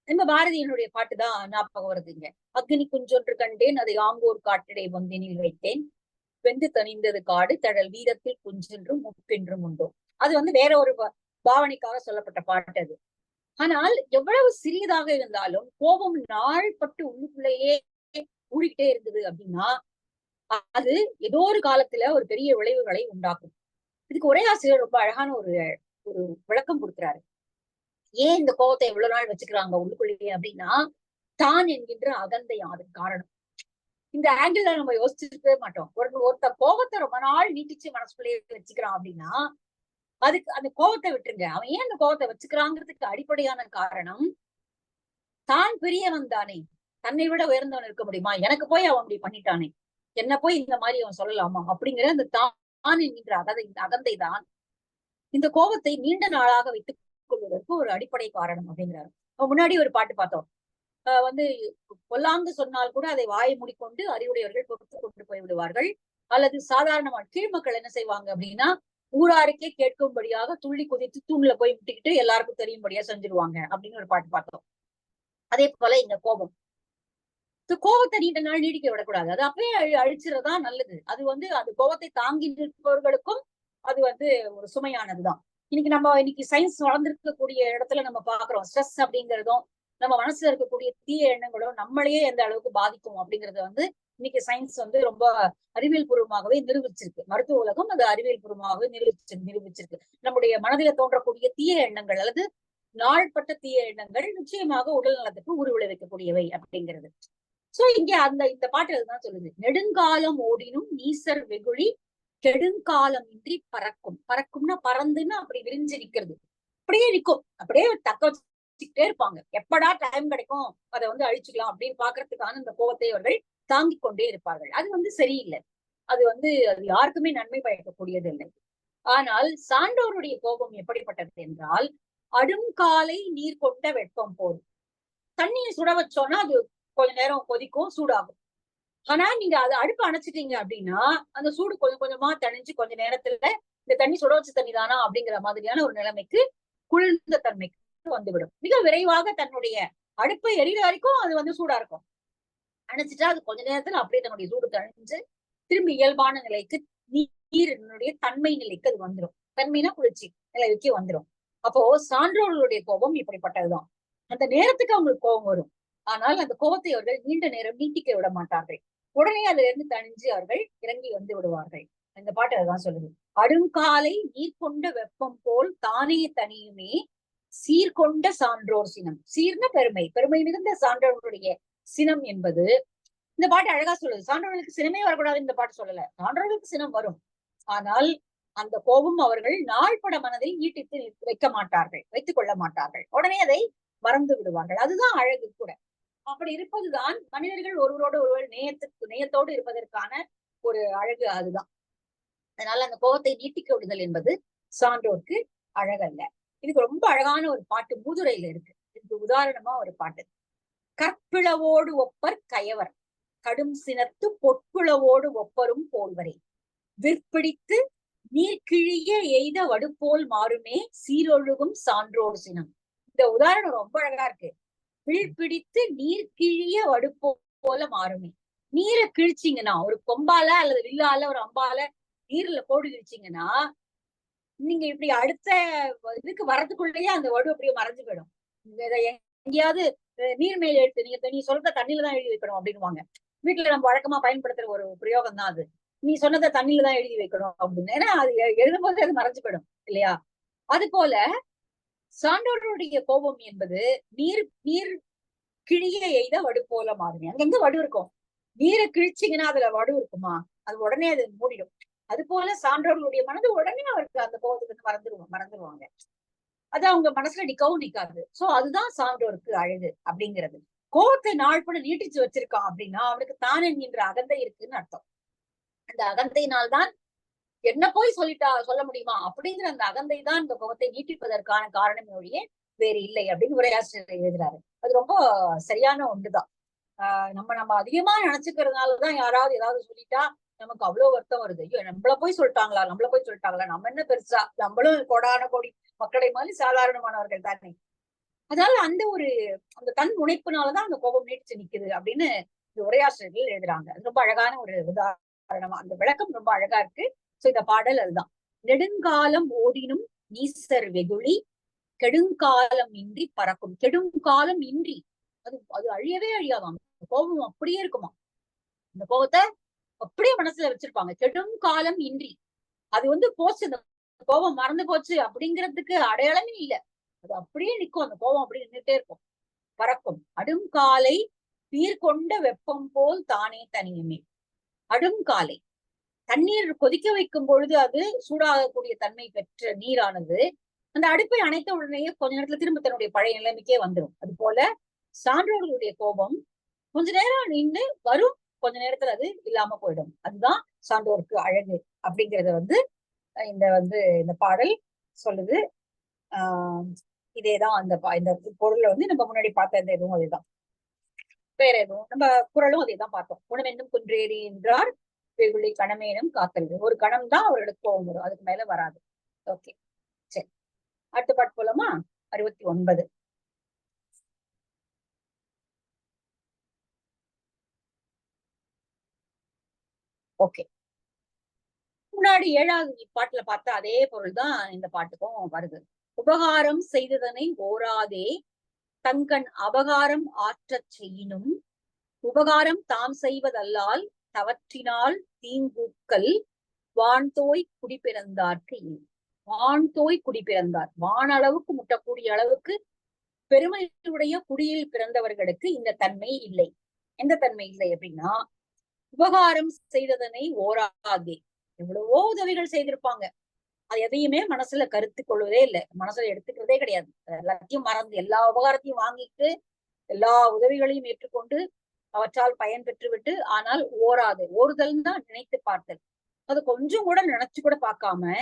இந்த பாரதியினுடைய பாட்டுதான் ஞாபகம் வருதுங்க. அக்னி குஞ்சொன்று கண்டேன் அதை ஆங்கோர் காட்டிடை வந்தினில் வைத்தேன் வெந்து தணிந்தது காடு தழல் வீரத்தில் குஞ்சென்றும் முப்பென்றும் உண்டோ. அது வேற ஒரு பாவனைக்காக சொல்லப்பட்ட பாட்டு அது. ஆனால் எவ்வளவு சிறியதாக இருந்தாலும் கோபம் நாள்பட்டு உள்ளுக்குள்ளேயே ஊழிக்கிட்டே இருந்தது அப்படின்னா அது ஏதோ ஒரு காலத்துல ஒரு பெரிய விளைவுகளை உண்டாக்கும். இதுக்கு உரையாசிரியர் ரொம்ப அழகான ஒரு ஒரு விளக்கம் கொடுக்குறாரு. ஏன் இந்த கோபத்தை எவ்வளவு நாள் வச்சுக்கிறாங்க உள்ளுக்குள்ளேயே அப்படின்னா, தான் என்கின்ற அகந்தை அதன் காரணம். இந்த ஆங்கிள் நம்ம யோசிச்சிருக்கவே மாட்டோம். ஒருத்த கோபத்தை ரொம்ப நாள் நீட்டிச்சு மனசுக்குள்ளேயே வச்சுக்கிறான் அப்படின்னா அதுக்கு அந்த கோபத்தை விட்டுருங்க. அவன் ஏன் அந்த கோபத்தை வச்சுக்கிறாங்கிறதுக்கு அடிப்படையான காரணம் தான் பெரியவன் தானே. தன்னை விட உயர்ந்தவன் இருக்க முடியுமா? எனக்கு போய் அவன் அப்படி பண்ணிட்டானே, என்ன போய் இந்த மாதிரி அவன் சொல்லலாமா அப்படிங்கிற அந்த தான் என்கின்ற அதாவது இந்த அகந்தை தான் இந்த கோபத்தை நீண்ட நாளாக வைத்துக் கொள்வதற்கு ஒரு அடிப்படை காரணம் அப்படிங்கிறாரு. முன்னாடி ஒரு பாட்டு பார்த்தோம். வந்து பொல்லாங்கு சொன்னால் கூட அதை வாயை மூடிக்கொண்டு அறிவுடையவர்கள் பொறுத்து கொண்டு போய் விடுவார்கள். அல்லது சாதாரணமா கீழ்மக்கள் என்ன செய்வாங்க அப்படின்னா ஊராருக்கே கேட்கும்படியாக துள்ளி குதித்து தூண்ல போய் விட்டுக்கிட்டு எல்லாருக்கும் தெரியும்படியா செஞ்சிருவாங்க அப்படின்னு ஒரு பாட்டு பார்த்தோம். அதே போல இந்த கோபம், கோபத்தை நீண்ட நாள் நீடிக்க விடக்கூடாது. அது அப்பவே அழிச்சுறதா நல்லது. அது வந்து அது கோபத்தை தாங்கி நிற்பவர்களுக்கும் அது வந்து ஒரு சுமையானதுதான். இன்னைக்கு சயின்ஸ் வளர்ந்திருக்கக்கூடிய இடத்துல நம்ம பாக்குறோம் ஸ்ட்ரெஸ் அப்படிங்கிறதும் நம்ம மனசுல இருக்கக்கூடிய தீய எண்ணங்களும் நம்மளையே எந்த அளவுக்கு பாதிக்கும் அப்படிங்கறத வந்து இன்னைக்கு சயின்ஸ் வந்து ரொம்ப அறிவியல் பூர்வமாகவே நிரூபிச்சிருக்கு. மருத்துவ உலகம் அது அறிவியல் பூர்வமாகவே நிரூபிச்சிருக்கு. நம்முடைய மனதில தோன்றக்கூடிய தீய எண்ணங்கள் அல்லது நாள்பட்ட தீய எண்ணங்கள் நிச்சயமாக உடல் நலத்துக்கு ஊறு விளைவிக்கக்கூடியவை அப்படிங்கிறது. சோ இங்க இந்த பாட்டு அதுதான் சொல்லுது. நெடுங்காலம் ஓடினும் நீசர் வெகுளி கெடுங்காலம் இன்றி பறக்கும். பறக்கும்னா பறந்துன்னா அப்படி விரிஞ்சு நிக்கிறது. அப்படியே நிற்கும். அப்படியே தக்க வச்சுக்கிட்டே இருப்பாங்க. எப்படா டைம் கிடைக்கும் அதை வந்து அழிச்சுக்கலாம் அப்படின்னு பாக்குறதுக்கான இந்த கோபத்தை அவர்கள் தாங்கிக் கொண்டே இருப்பார்கள். அது வந்து சரியில்லை. அது வந்து அது யாருக்குமே நன்மை பயக்கக்கூடியது இல்லை. ஆனால் சான்றோருடைய கோபம் எப்படிப்பட்டது என்றால் அடுங்காலை நீர் கொண்ட வெப்பம் போல். தண்ணியை சுட வச்சோம்னா அது கொஞ்ச நேரம் கொதிக்கும், சூடாகும். ஆனா நீங்க அதை அடுப்பு அணைச்சிட்டீங்க அப்படின்னா அந்த சூடு கொஞ்சம் கொஞ்சமா தணிஞ்சு கொஞ்ச நேரத்துல இந்த தண்ணி சுட வச்ச தண்ணி தானா அப்படிங்கிற மாதிரியான ஒரு நிலைமைக்கு குளிர்ந்த தன்மைக்கு வந்துவிடும். மிக விரைவாக தன்னுடைய அடுப்பை எரியிற வரைக்கும் அது வந்து சூடா இருக்கும். அணைச்சிட்டா அது கொஞ்ச நேரத்துல அப்படியே தன்னுடைய சூடு தணிஞ்சு திரும்பி இயல்பான நிலைக்கு நீரினுடைய தன்மை நிலைக்கு அது வந்துடும். தன்மைனா குளிர்ச்சி நிலைக்கு வந்துடும். அப்போ சான்றோர்களுடைய கோபம் இப்படிப்பட்டதுதான். அந்த நேரத்துக்கு அவங்களுக்கு கோபம் வரும். ஆனால் அந்த கோபத்தை அவர்கள் நீண்ட நேரம் நீட்டிக்க விட மாட்டார்கள். உடனே அதுல இருந்து தணிஞ்சு அவர்கள் இறங்கி வந்து விடுவார்கள். இந்த பாட்டு அதுதான் சொல்லுது. அடுங்காலை நீர் கொண்ட வெப்பம் போல் தானே தனியுமே சீர்கொண்ட சான்றோர் சினம். சீர்ன பெருமை, பெருமை மிகுந்த சான்றோர்களுடைய சினம் என்பது இந்த பாட்டு அழகா சொல்லுது. சான்றோர்களுக்கு சினமே வரக்கூடாது இந்த பாட்டு சொல்லல. சான்றோர்களுக்கு சினம் வரும். ஆனால் அந்த கோபம் அவர்கள் நாள்பட மனதை ஈட்டித்து வைக்க மாட்டார்கள், வைத்துக் கொள்ள மாட்டார்கள். உடனே அதை மறந்து விடுவார்கள். அதுதான் அழகு கூட. அப்படி இருப்பதுதான் மனிதர்கள் ஒருவரோடு ஒருவர் நேயத்தோடு இருப்பதற்கான ஒரு அழகு. அதுதான். அதனால அந்த கோபத்தை நீட்டிக்க விடுதல் என்பது சான்றோருக்கு அழகல்ல. இதுக்கு ரொம்ப அழகான ஒரு பாட்டு மூதுரையில இருக்கு. இதுக்கு உதாரணமா ஒரு பாட்டு. கற்பிளவோடு ஒப்பர் கயவர் கடும் சினத்து பொற்பிளவோடு ஒப்பரும் போல்வரே விற்பிடித்து நீர்கிழிய எய்த வடுப்போல் மாறுமே சீரொழுகும் சான்றோர் சினம். இந்த உதாரணம் ரொம்ப அழகா இருக்கு. விழ்பிடித்து நீர் கிழிய வடுப்போ போல மாறுமே. நீரை கிழிச்சிங்கன்னா ஒரு கொம்பால அல்லது வில்லால ஒரு அம்பால நீர்ல போடு கிழிச்சிங்கன்னா நீங்க இப்படி அடுத்த இதுக்கு வரதுக்குள்ளேயே அந்த வடு அப்படியே மறைஞ்சு போயிடும். எங்கேயாவது நீர் மேல் எழுத்து நீ சொல்றத தண்ணியில தான் எழுதி வைக்கணும் அப்படின்வாங்க. வீட்டுல நம்ம வழக்கமா பயன்படுத்துற ஒரு பிரயோகம் தான் அது. நீ சொன்னதை தண்ணியில தான் எழுதி வைக்கணும் அப்படின்னு. ஏன்னா அது எழுதும்போது அது மறைஞ்சு போயிடும் இல்லையா? அது போல சான்றோருடைய கோபம் என்பது நீர் கிழிய எய்த வடு போல மாறுங்க. அங்கங்க வடு இருக்கும். நீரை கிழிச்சிங்கன்னா அதுல வடு இருக்குமா? அது உடனே அது மூடிடும். அது போல சான்றோர்களுடைய மனது உடனே அவருக்கு அந்த கோபத்துக்கு மறந்துடுவாங்க. அது அவங்க மனசுல நிக்கவும் நிக்காது. சோ அதுதான் சான்றோருக்கு அழகு அப்படிங்கிறது. கோபத்தை நாள்பட நீட்டிச்சு வச்சிருக்கான் அப்படின்னா அவனுக்கு தான் என்கின்ற அகந்தை இருக்குன்னு அர்த்தம். அந்த அகந்தையினால்தான் என்ன போய் சொல்ல முடியுமா அப்படிங்கிற அந்த அகந்தை தான் இந்த கோபத்தை நீட்டிப்பதற்கான காரணம் ஒழிய வேறு இல்லை அப்படின்னு உரையாசிரியர் எழுதுறாரு. அது ரொம்ப சரியான ஒன்றுதான். நம்ம அதிகமா நினைச்சுக்கிறதுனாலதான் யாராவது ஏதாவது சொல்லிட்டா நமக்கு அவ்வளவு வருத்தம் வருது. ஐயோ நம்மள போய் சொல்லிட்டாங்களா நம்ம என்ன பெருசா, நம்மளும் கோடான கோடி மக்களை மாதிரி சாதாரணமானவர்கள் தானே. அதனால அந்த தன் முனைப்புனாலதான் அந்த கோபம் நீட்டிச்சு நிக்குது அப்படின்னு இந்த உரையாசிரியர்கள் எழுதுறாங்க. அது ரொம்ப அழகான ஒரு உதாரணமா அந்த விளக்கம் ரொம்ப அழகா இருக்கு. சோ இந்த பாடல் அதுதான். நெடுங்காலம் ஓடினும் நீசர் வெகுளி கெடுங்காலம் இன்றி பறக்கும். கெடுங்காலம் இன்றி அது அழியவே அழியாதாம். கோபம் அப்படியே இருக்குமா. இந்த கோபத்தை அப்படியே மனசுல வச்சிருப்பாங்க. கெடுங்காலம் இன்றி அது வந்து போச்சு, அந்த கோபம் மறந்து போச்சு அப்படிங்கிறதுக்கு அடையாளமே இல்லை. அது அப்படியே நிற்கும். அந்த கோபம் அப்படியே நின்றுட்டே இருக்கும். பறக்கும். அடுங்காலை பீர் கொண்ட வெப்பம் போல் தானே தனியுமே. அடும் காலை தண்ணீர் கொதிக்க வைக்கும் பொழுது அது சூடாகக்கூடிய தன்மை பெற்ற நீரானது அந்த அடுப்பை அணைத்த உடனேயே கொஞ்ச நேரத்துல திரும்ப தன்னுடைய பழைய நிலைமைக்கே வந்துடும். அது போல சான்றோர்களுடைய கோபம் கொஞ்ச நேரம் நின்று வரும், கொஞ்ச நேரத்துல அது இல்லாம போயிடும். அதுதான் சான்றோருக்கு அழகு அப்படிங்கறத இந்த பாடல் சொல்லுது. இதேதான் இந்த பொருளை நம்ம முன்னாடி பார்த்த இந்த இதுவும் அதேதான். வேற எதுவும் நம்ம குறளும் அதேதான் பார்த்தோம். குணமென்னும் குன்றேறி என்றார் வெகுளி கணமேனும் காத்தல். ஒரு கணம் தான் அவர்களுக்கு கோபம் வரும், அதுக்கு மேல வராது. ஓகே, சரி, அடுத்த பாட்டு போலாமா? 69. ஓகே, முன்னாடி 7வது பாட்டுல பார்த்த அதே பொருள் தான் இந்த பாட்டுக்கும் வருது. உபகாரம் செய்ததனை ஓராதே தங்கண் அபகாரம் ஆற்றச் செய்யினும் உபகாரம் தாம் செய்வதல்லால் தவற்றினால் தீங்கூக்கல் வான்தோய் குடிபிறந்தார்க்கு. வான்தோய் குடிபிறந்தார், வானளவுக்கு முட்டக்கூடிய அளவுக்கு பெருமையுடைய குடியில் பிறந்தவர்களுக்கு இந்த தன்மை இல்லை. எந்த தன்மை இல்லை அப்படின்னா, உபகாரம் செய்ததனை ஓராதே. எவ்வளவோ உதவிகள் செய்திருப்பாங்க, அது எதையுமே மனசுல கருத்து கொள்வதே இல்லை, மனசுல எடுத்துக்கிறதே கிடையாது. எல்லாத்தையும் மறந்து எல்லா உபகாரத்தையும் வாங்கிட்டு எல்லா உதவிகளையும் ஏற்றுக்கொண்டு அவற்றால் பயன் பெற்றுவிட்டு, ஆனால் ஓராது, ஓறுதல் தான் நினைத்து பார்த்தல், அது கொஞ்சம் கூட நினைச்சு கூட பார்க்காம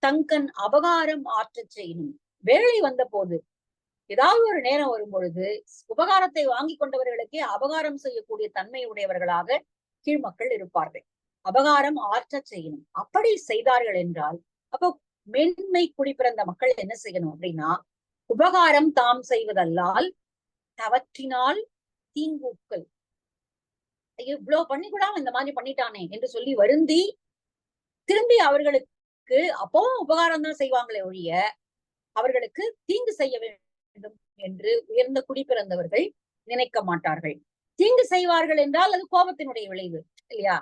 தங்கன் அபகாரம் ஆற்ற செய்யணும். வேலை வந்த போது ஏதாவது ஒரு நேரம் வரும் பொழுது உபகாரத்தை வாங்கி கொண்டவர்களுக்கே அபகாரம் செய்யக்கூடிய தன்மை உடையவர்களாக கீழ்மக்கள் இருப்பார்கள். அபகாரம் ஆற்ற செய்யணும். அப்படி செய்தார்கள் என்றால் அப்போ மேன்மை குடிப்பிறந்த மக்கள் என்ன செய்யணும் அப்படின்னா, உபகாரம் தாம் செய்வதல்லால் தவற்றினால் தீங்கூக்கள். இவ்வளவு பண்ணி கூட இந்த மாதிரி பண்ணிட்டானே என்று சொல்லி வருந்தி திரும்பி அவர்களுக்கு அப்பவும் உபகாரம் தான் செய்வாங்களே ஒழிய அவர்களுக்கு தீங்கு செய்ய வேண்டும் என்று உயர்ந்த குடிப்பிறந்தவர்கள் நினைக்க மாட்டார்கள். தீங்கு செய்வார்கள் என்றால் அது கோபத்தினுடைய விளைவு இல்லையா?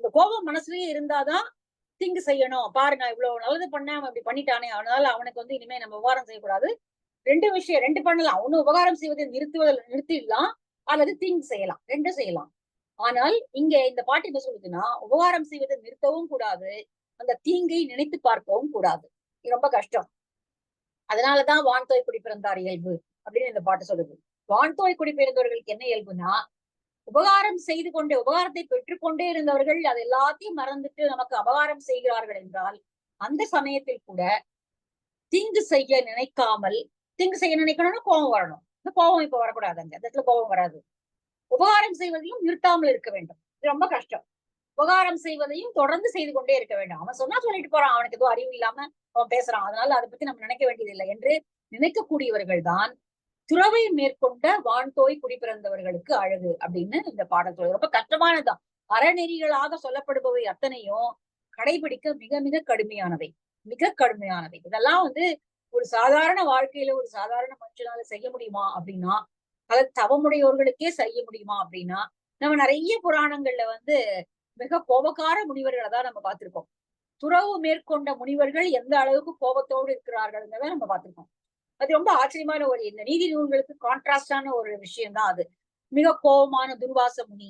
இந்த கோபம் மனசுலயே இருந்தாதான் தீங்கு செய்யணும். பாரு, நான் இவ்வளவு நல்லது பண்ண அப்படி பண்ணிட்டானே, அதனால அவனுக்கு இனிமே நம்ம உபகாரம் செய்யக்கூடாது. ரெண்டு விஷயம், ரெண்டு பண்ணலாம். ஒண்ணு உபகாரம் செய்வதை நிறுத்திடலாம், அல்லது தீங்கு செய்யலாம், ரெண்டும் செய்யலாம். ஆனால் இங்க இந்த பாட்டு என்ன சொல்லுதுன்னா, உபகாரம் செய்வதை நிறுத்தவும் கூடாது, அந்த தீங்கை நினைத்து பார்க்கவும் கூடாது. இது ரொம்ப கஷ்டம். அதனாலதான் வான்தோய் குடி பிறந்தார் இயல்பு அப்படின்னு இந்த பாட்டு சொல்லுது. வான்தோய் குடி பிறந்தவர்களுக்கு என்ன இயல்புனா, உபகாரம் செய்து கொண்டே உபகாரத்தை பெற்றுக்கொண்டே இருந்தவர்கள் அது எல்லாத்தையும் மறந்துட்டு நமக்கு அபகாரம் செய்கிறார்கள் என்றால் அந்த சமயத்தில் கூட தீங்கு செய்ய நினைக்காமல், தீங்கு செய்ய நினைக்கணும்னா கோபம் வரணும். இந்த கோபம் இப்ப வரக்கூடாது, அந்த இடத்துல கோபம் வராது. உபகாரம் செய்வதையும் நிறுத்தாமல் இருக்க வேண்டும். இது ரொம்ப கஷ்டம். உபகாரம் செய்வதையும் தொடர்ந்து செய்து கொண்டே இருக்க வேண்டும். அவன் சொன்னா சொல்லிட்டு போறான், அவனுக்கு எதுவும் அறிவு இல்லாம அவன் பேசுறான், அதனால அதை பத்தி நம்ம நினைக்க வேண்டியதில்லை என்று நினைக்கக்கூடியவர்கள் தான் துறவை மேற்கொண்ட வான்தோய் குடிபிறந்தவர்களுக்கு அழகு அப்படின்னு இந்த பாடல் சொல்லுது. ரொம்ப கஷ்டமானதுதான். அறநெறிகளாக சொல்லப்படுபவை அத்தனையும் கடைபிடிக்க மிக மிக கடுமையானவை, மிக கடுமையானவை. இதெல்லாம் ஒரு சாதாரண வாழ்க்கையில ஒரு சாதாரண மனுஷனால செய்ய முடியுமா அப்படின்னா, பல தவமுடையவர்களுக்கே செய்ய முடியுமா அப்படின்னா, நம்ம நிறைய புராணங்கள்ல மிக கோபக்கார முனிவர்களை தான் நம்ம பார்த்திருக்கோம். துறவு மேற்கொண்ட முனிவர்கள் எந்த அளவுக்கு கோபத்தோடு இருக்கிறார்கள்ங்கிறத நம்ம பார்த்திருக்கோம். அது ரொம்ப ஆச்சரியமான இந்த நீதி நூல்களுக்கு கான்ட்ராஸ்டான ஒரு விஷயம் தான் அது. மிக கோபமான துர்வாச முனி,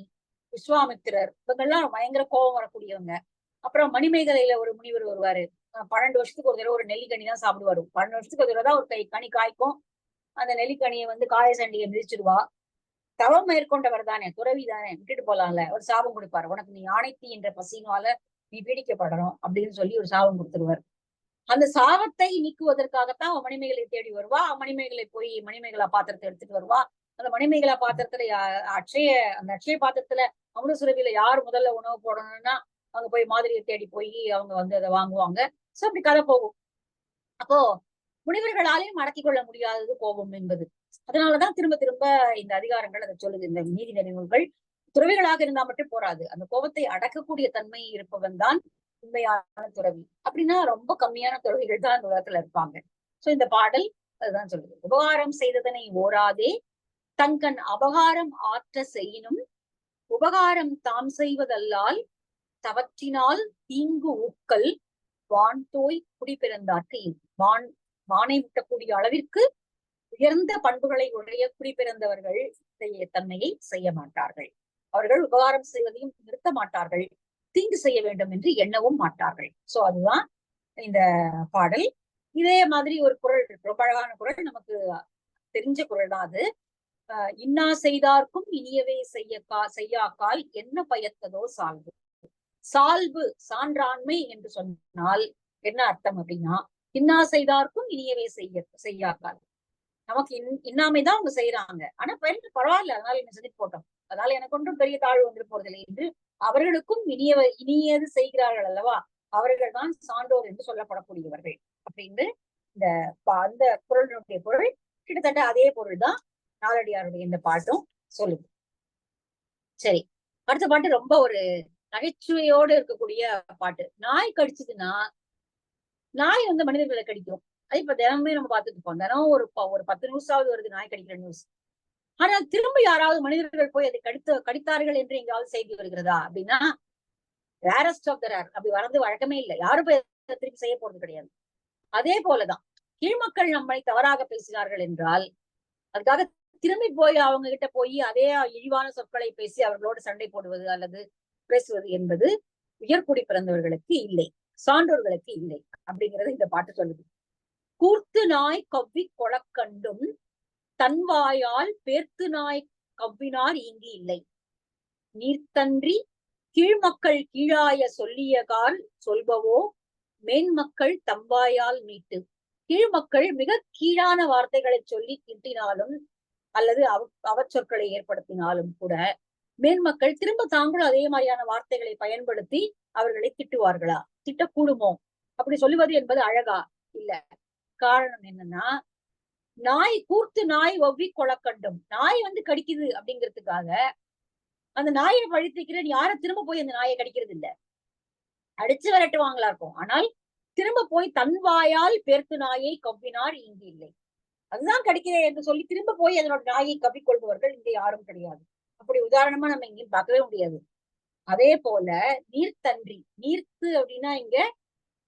விஸ்வாமித்திரர், இவங்கெல்லாம் பயங்கர கோபம் வரக்கூடியவங்க. அப்புறம் மணிமேகலையில ஒரு முனிவர் வருவாரு, 12 வருஷத்துக்கு ஒரு தடவை ஒரு நெல்லிக்கனி தான் சாப்பிடுவாரு. 12 வருஷத்துக்கு ஒரு தடவை தான் ஒரு கனி காய்க்கும். அந்த நெல்லிக்கனியை காய சண்டியை மிதிச்சிருவா. தவம் மேற்கொண்டவர் தானே, துறவி தானே, விட்டுட்டு போலாம்ல. ஒரு சாபம் கொடுப்பாரு, உனக்கு நீ ஆணைத்தி என்ற பசினால நீ பீடிக்கப்படணும் அப்படின்னு சொல்லி ஒரு சாபம் கொடுத்துருவார். அந்த சாபத்தை நீக்குவதற்காகத்தான் அவன் மணிமேகலை தேடி வருவா. மணிமேகலை போய் மணிமேகலா பாத்திரத்தை எடுத்துட்டு வருவா. அந்த மணிமேகலா பாத்திரத்துல அந்த அட்சய பாத்திரத்துல அமுத சுரபியில யார் முதல்ல உணவு போடணும்னா அங்க போய் மாதிரியை தேடி போய் அவங்க அதை வாங்குவாங்க. சோ அப்படி கதை போகும். அப்போ முனிவர்களாலையும் அடக்கிக் கொள்ள முடியாதது கோபம் என்பது. அதனாலதான் திரும்ப திரும்ப இந்த அதிகாரங்கள் அதை சொல்லுது. இந்த நீதி நெறிமுறைகள் துறவிகளாக இருந்தா மட்டும் போராது, அந்த கோபத்தை அடக்கக்கூடிய தன்மை இருப்பவன் தான் உண்மையான துறவி. அப்படின்னா ரொம்ப கம்மியான துறவிகள் தான் அந்த உலகத்துல இருப்பாங்க. சோ இந்த பாடல் அதுதான் சொல்லுது. உபகாரம் செய்ததனை ஓராதே தங்கன் அபகாரம் ஆற்ற செய்யினும் உபகாரம் தாம் செய்வதல்லால் தவற்றினால் தீங்கு ஊக்கல் வான்தோய் குடிபிறந்தார்க்கு. வானை விட்டக்கூடிய அளவிற்கு உயர்ந்த பண்புகளை உடைய குடிபிறந்தவர்கள் தன்மையை செய்ய மாட்டார்கள். அவர்கள் உபகாரம் செய்வதையும் நிறுத்த மாட்டார்கள், தீங்கு செய்ய வேண்டும் என்று எண்ணவும் மாட்டார்கள். சோ அதுதான் இந்த பாடல். இதே மாதிரி ஒரு குறள் இருக்கு, ரொம்ப அழகான குறள், நமக்கு தெரிஞ்ச குறள் தான் அது. இன்னா செய்தார்க்கும் இனியவே செய்யாக்கால் என்ன பயத்ததோ சால்பு. சால்பு சான்றாண்மை என்று சொன்னால் என்ன அர்த்தம் அப்படின்னா, இன்னா செய்தார்க்கும் இனியவே செய்யாக்கால். நமக்கு இன்னாமைதான் அவங்க செய்யறாங்க, ஆனா பரவாயில்ல, அதனால என்ன செஞ்சுட்டு போட்டோம், அதனால எனக்கு ஒன்றும் பெரிய தாழ்வு வந்துட்டு போறதில்லை என்று அவர்களுக்கும் இனியது செய்கிறார்கள் அல்லவா, அவர்கள் தான் சான்றோர் என்று சொல்லப்படக்கூடியவர்கள் அப்படின்னு இந்த அந்த குறளுடைய பொருள் கிட்டத்தட்ட அதே பொருள் தான் நாலடியாருடைய இந்த பாட்டும் சொல்லுது. சரி, அடுத்த பாட்டு ரொம்ப ஒரு நகைச்சுவையோடு இருக்கக்கூடிய பாட்டு. நாய் கடிச்சதுன்னா, நாய் வந்து மனிதர்களை கடிக்கும். அது இப்ப தினமே நம்ம பார்த்துட்டு இருக்கோம். தினம் ஒரு 10 நியூஸாவது வருது நாய் கடிக்கிற நியூஸ். ஆனால் திரும்ப யாராவது மனிதர்கள் போய் அதை கடித்தார்கள் என்று எங்காவது செய்தி வருகிறதா அப்படின்னா, ரேரஸ்ட் ஆஃப் த ரேர். அப்படி வரது வழக்கமே இல்லை. யாரும் போய் திருப்பி செய்ய போறது கிடையாது. அதே போலதான் கீழ்மக்கள் நம்மை தவறாக பேசினார்கள் என்றால் அதுக்காக திரும்பி போய் அவங்க கிட்ட போய் அதே இழிவான சொற்களை பேசி அவர்களோடு சண்டை போடுவது அல்லது பேசுவது என்பது உயர்குடி பிறந்தவர்களுக்கு இல்லை, சான்றோர்களுக்கு இல்லை அப்படிங்கறத இந்த பாட்டு சொல்லுது. கூர்த்து நாய் கவ்வி கொளக்கண்டும் தன்வாயால் பேர்த்து நாய் கவ்வினார் இங்கு இல்லை. நீர்த்தன்றி கீழ்மக்கள் கீழாய சொல்லியகால் சொல்பவோ மேன்மக்கள் தம்வாயால் மீட்டு. கீழ்மக்கள் மிக கீழான வார்த்தைகளை சொல்லி திட்டினாலும் அல்லது அவச்சொற்களை ஏற்படுத்தினாலும் கூட மேன்மக்கள் திரும்ப தாங்களும் அதே மாதிரியான வார்த்தைகளை பயன்படுத்தி அவர்களை திட்டுவார்களா? திட்டக்கூடுமோ? அப்படி சொல்லுவது என்பது அழகா? இல்ல. காரணம் என்னன்னா, நாய் கூர்த்து நாய் ஒவ்வி கொளக்கண்டும், நாய் வந்து கடிக்குது அப்படிங்கிறதுக்காக அந்த நாயை பழித்திக்கிறேன் யாரை திரும்ப போய் அந்த நாயை கடிக்கிறது இல்ல, அடிச்சு விரட்டுவாங்களா இருக்கும். ஆனால் திரும்ப போய் தன் வாயால் பேர்த்து நாயை கவ்வினார் இங்கு இல்லை, அதுதான் கடிக்கிறேன் என்று சொல்லி திரும்ப போய் அதனோட நாயை கவ்விக்கொள்பவர்கள் இங்க யாரும் கிடையாது. அப்படி உதாரணமா நம்ம எங்கேயும் பார்க்கவே முடியாது. அதே போல நீர்த்தன்றி, நீர்த்து அப்படின்னா இங்க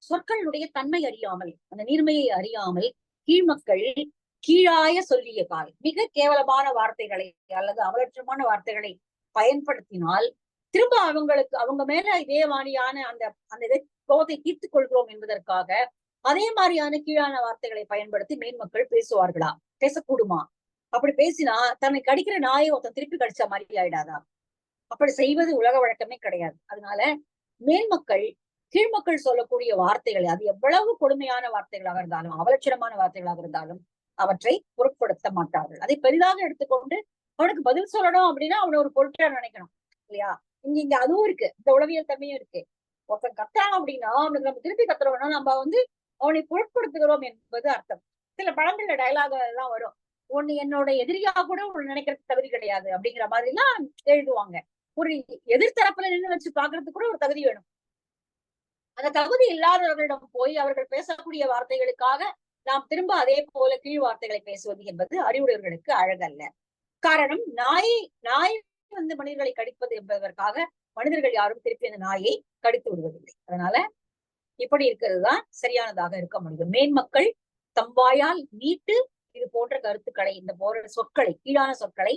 சொற்களுடைய தன்மை அறியாமல், அந்த நீர்மையை அறியாமல் கீழ்மக்கள் கீழாய சொல்லிய கால், மிக கேவலமான வார்த்தைகளை அல்லது அவலட்சமான வார்த்தைகளை பயன்படுத்தினால் திரும்ப அவங்க மேல இதே மாதிரியான அந்த கோபத்தை தீர்த்துக் கொள்கிறோம் என்பதற்காக அதே மாதிரியான கீழான வார்த்தைகளை பயன்படுத்தி மேன்மக்கள் பேசுவார்களா? பேசக்கூடுமா? அப்படி பேசினா தன்னை கடிக்கிற நாயை ஒருத்தன் திருப்பி கடிச்ச மாதிரி ஆயிடாதா? அப்படி செய்வது உலக வழக்கமே கிடையாது. அதனால மேன்மக்கள் கீழ்மக்கள் சொல்லக்கூடிய வார்த்தைகள் அது எவ்வளவு கொடுமையான வார்த்தைகளாக இருந்தாலும் அவலட்சணமான வார்த்தைகளாக இருந்தாலும் அவற்றை பொருட்படுத்த மாட்டார்கள். அதை பெரிதாக எடுத்துக்கொண்டு அவனுக்கு பதில் சொல்லணும் அப்படின்னா அவனை ஒரு பொருட்டா நினைக்கணும் இல்லையா? இங்க அதுவும் இருக்கு, இந்த உளவியல் தன்மையும் இருக்கு. ஒருத்தன் கத்துறான் அப்படின்னா அவனுக்கு நம்ம திருப்பி கத்துறோம்னா நம்ம வந்து அவனை பொருட்படுத்துகிறோம் என்பது அர்த்தம். சில படங்கள்ல டயலாக் எல்லாம் வரும், ஒண்ணு என்னோட எதிரியா கூட ஒண்ணு நினைக்கிறதுக்கு தகுதி கிடையாது அப்படிங்கிற மாதிரி எல்லாம் எழுதுவாங்க. ஒரு எதிர்த்தரப்புல நின்று வச்சு பாக்குறதுக்கு கூட ஒரு தகுதி வேணும். அந்த தகுதி இல்லாதவர்களிடம் போய் அவர்கள் பேசக்கூடிய வார்த்தைகளுக்காக நாம் திரும்ப அதே போல கீழ் வார்த்தைகளை பேசுவது என்பது அறிவுடையவர்களுக்கு அழகல்ல. காரணம், நாய் வந்து மனிதர்களை கடிப்பது என்பதற்காக மனிதர்கள் யாரும் திருப்பி அந்த நாயை கடித்து விடுவதில்லை. அதனால இப்படி இருக்கிறதுதான் சரியானதாக இருக்க முடியும். மேன்மக்கள் தம்பாயால் மீட்டு இது போன்ற கருத்துக்களை, இந்த போன்ற சொற்களை, கீழான சொற்களை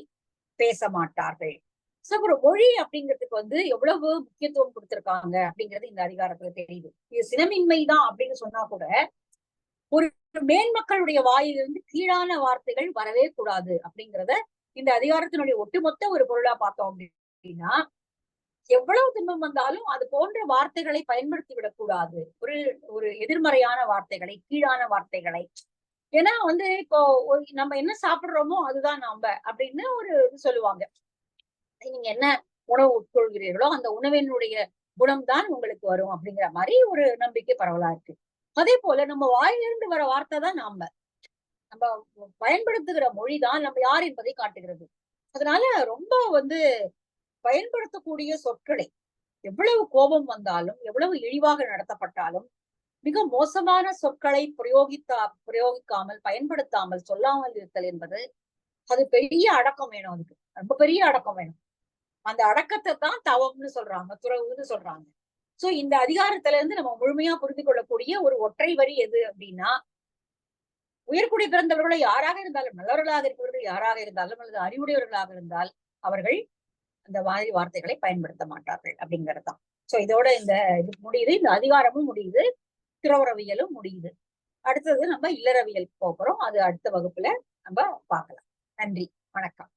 பேச மாட்டார்கள். ஒரு மொழி அப்படிங்கிறதுக்கு வந்து எவ்வளவு முக்கியத்துவம் கொடுத்திருக்காங்க அப்படிங்கிறது இந்த அதிகாரத்துல தெரியுது. இது சினமின்மைதான் அப்படின்னு சொன்னா கூட ஒரு மேன்மக்களுடைய வாயிலிருந்து கீழான வார்த்தைகள் வரவே கூடாது அப்படிங்கிறத இந்த அதிகாரத்தினுடைய ஒட்டுமொத்த ஒரு பொருளா பார்த்தோம் அப்படின்னா, எவ்வளவு துன்பம் வந்தாலும் அது போன்ற வார்த்தைகளை பயன்படுத்தி விடக்கூடாது. ஒரு எதிர்மறையான வார்த்தைகளை, கீழான வார்த்தைகளை. ஏன்னா வந்து இப்போ நம்ம என்ன சாப்பிடுறோமோ அதுதான் நாம அப்படின்னு ஒரு சொல்லுவாங்க. நீங்க என்ன உணவு உட்கொள்கிறீர்களோ அந்த உணவினுடைய குணம்தான் உங்களுக்கு வரும் அப்படிங்கிற மாதிரி ஒரு நம்பிக்கை பரவலா இருக்கு. அதே போல நம்ம வாயிலிருந்து வர வார்த்தை தான் நம்ம பயன்படுத்துகிற மொழிதான் நம்ம யார் என்பதை காட்டுகிறது. அதனால ரொம்ப வந்து பயன்படுத்தக்கூடிய சொற்களை எவ்வளவு கோபம் வந்தாலும், எவ்வளவு இழிவாக நடத்தப்பட்டாலும், மிக மோசமான சொற்களை பிரயோகிக்காமல், பயன்படுத்தாமல், சொல்லாமல் இருத்தல் என்பது அது பெரிய அடக்கம் வேணும். அதுக்கு ரொம்ப பெரிய அடக்கம் வேணும். அந்த அடக்கத்தை தான் தவம்னு சொல்றாங்க, துறவுன்னு சொல்றாங்க. சோ இந்த அதிகாரத்துல இருந்து நம்ம முழுமையா புரிந்து கொள்ளக்கூடிய ஒரு ஒற்றை வரி எது அப்படின்னா, உயர்குடி பிறந்தவர்களை யாராக இருந்தாலும், நல்லவர்களாக இருப்பவர்கள் யாராக இருந்தாலும் அல்லது அறிவுடையவர்களாக இருந்தால் அவர்கள் அந்த மாதிரி வார்த்தைகளை பயன்படுத்த மாட்டார்கள் அப்படிங்கறதுதான். சோ இதோட இந்த இது முடியுது, இந்த அதிகாரமும் முடியுது, துறவரவியலும் முடியுது. அடுத்தது நம்ம இல்லறவியல் போகிறோம். அது அடுத்த வகுப்புல நம்ம பார்க்கலாம். நன்றி, வணக்கம்.